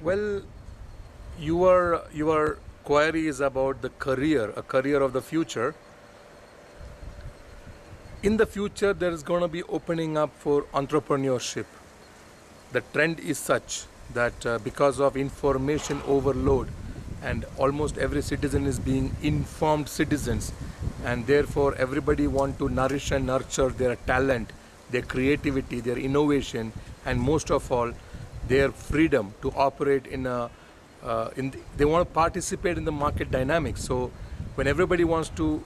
Well, your query is about the career, a career of the future. In the future, there is going to be opening up for entrepreneurship. The trend is such that because of information overload, and almost every citizen is being informed citizens, and therefore everybody want to nourish and nurture their talent, their creativity, their innovation, and most of all, their freedom to operate in a they want to participate in the market dynamics. So when everybody wants to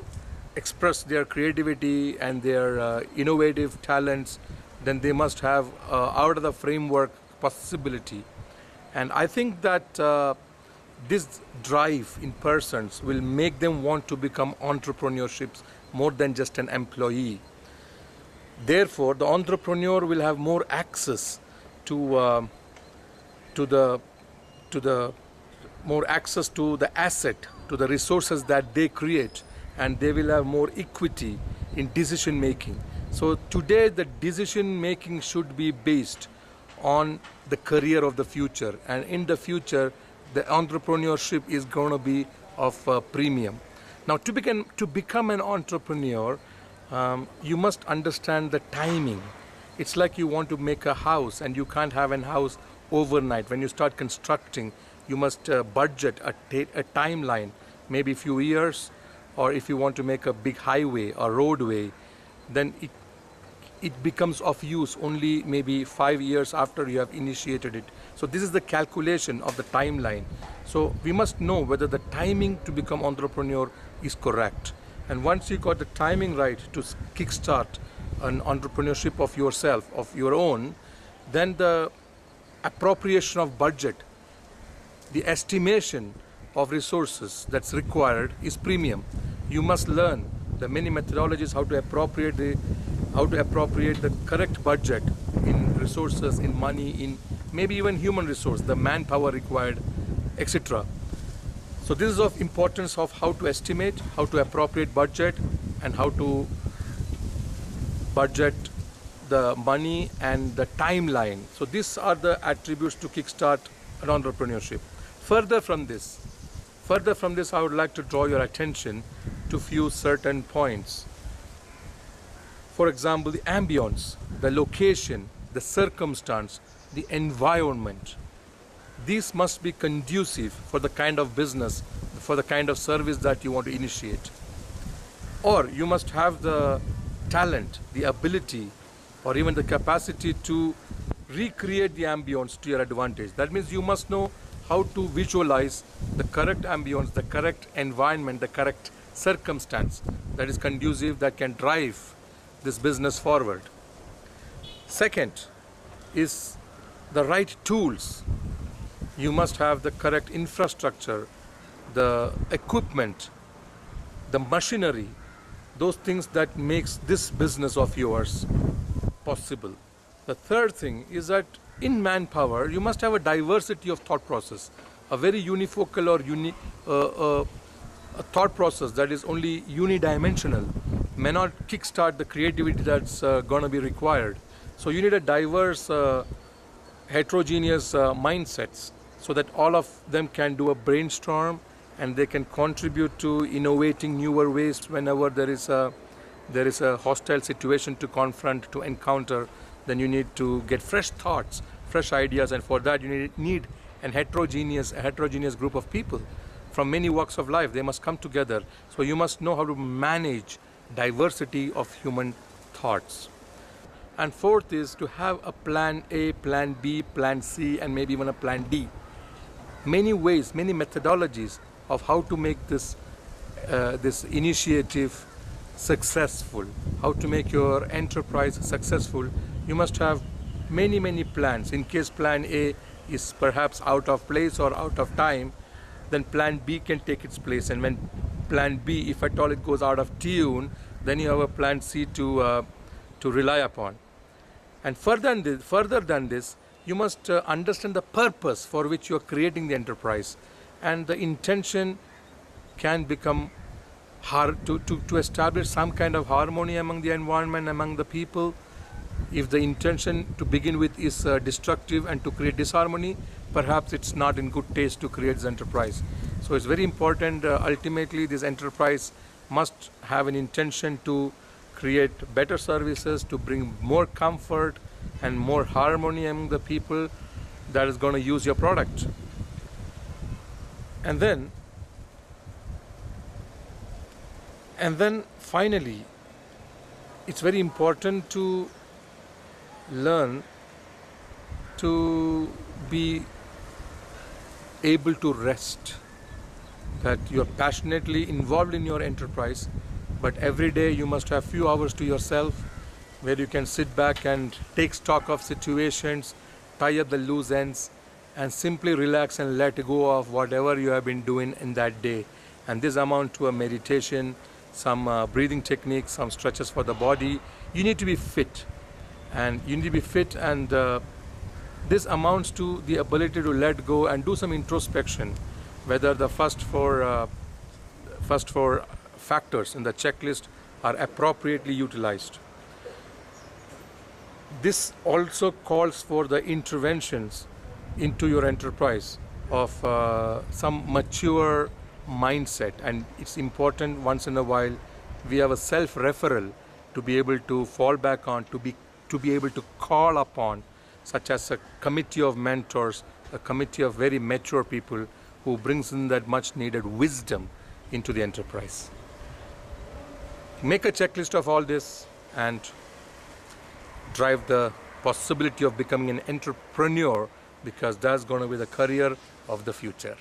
express their creativity and their innovative talents, then they must have out of the framework possibility. And I think that this drive in persons will make them want to become entrepreneurships more than just an employee. Therefore, the entrepreneur will have more access to to the to the more access to the asset, to the resources that they create, and they will have more equity in decision making. So today the decision making should be based on the career of the future, and in the future the entrepreneurship is going to be of premium. Now to become an entrepreneur, you must understand the timing. It's like you want to make a house and you can't have a house overnight. When you start constructing, you must budget a timeline, maybe a few years. Or if you want to make a big highway or roadway, then it becomes of use only maybe 5 years after you have initiated it. So this is the calculation of the timeline. So we must know whether the timing to become entrepreneur is correct. And once you got the timing right to kickstart an entrepreneurship of yourself, of your own, then the appropriation of budget, the estimation of resources that's required is premium. You must learn the many methodologies how to appropriate the correct budget in resources, in money, in maybe even human resource, the manpower required, etc. So this is of importance of how to estimate, how to appropriate budget, and how to budget the money and the timeline. So these are the attributes to kickstart an entrepreneurship. Further from this, I would like to draw your attention to few certain points. For example, the ambience, the location, the circumstance, the environment. These must be conducive for the kind of business, for the kind of service that you want to initiate. Or you must have the talent, the ability, or even the capacity to recreate the ambience to your advantage. That means you must know how to visualize the correct ambience, the correct environment, the correct circumstance that is conducive, that can drive this business forward. Second is the right tools. You must have the correct infrastructure, the equipment, the machinery, those things that makes this business of yours possible. The third thing is that in manpower, you must have a diversity of thought process, a very unifocal or a thought process that is only unidimensional may not kickstart the creativity that's going to be required. So you need a diverse, heterogeneous mindsets, so that all of them can do a brainstorm and they can contribute to innovating newer ways whenever there is a hostile situation to confront, to encounter. Then you need to get fresh thoughts, fresh ideas, and for that you need a heterogeneous group of people from many walks of life. They must come together. So you must know how to manage diversity of human thoughts. And fourth is to have a plan A, plan B, plan C, and maybe even a plan D. Many ways, many methodologies of how to make this initiative successful, how to make your enterprise successful. You must have many plans. In case plan A is perhaps out of place or out of time, then plan B can take its place. And when plan B, if at all it goes out of tune, then you have a plan C to rely upon. And further than this, you must understand the purpose for which you are creating the enterprise, and the intention can become hard to establish some kind of harmony among the environment, among the people. If the intention to begin with is destructive and to create disharmony, perhaps it's not in good taste to create this enterprise. So it's very important, ultimately this enterprise must have an intention to create better services, to bring more comfort and more harmony among the people that is going to use your product. And then finally, it's very important to learn to be able to rest, that you are passionately involved in your enterprise, but every day you must have few hours to yourself where you can sit back and take stock of situations, tie up the loose ends, and simply relax and let go of whatever you have been doing in that day. And this amounts to a meditation, some breathing techniques, some stretches for the body. You need to be fit, and this amounts to the ability to let go and do some introspection, whether the first four factors in the checklist are appropriately utilized. This also calls for the interventions into your enterprise of some mature mindset, and it's important once in a while we have a self-referral to be able to fall back on, to be able to call upon, such as a committee of mentors, a committee of very mature people who brings in that much needed wisdom into the enterprise. Make a checklist of all this and drive the possibility of becoming an entrepreneur, because that's going to be the career of the future.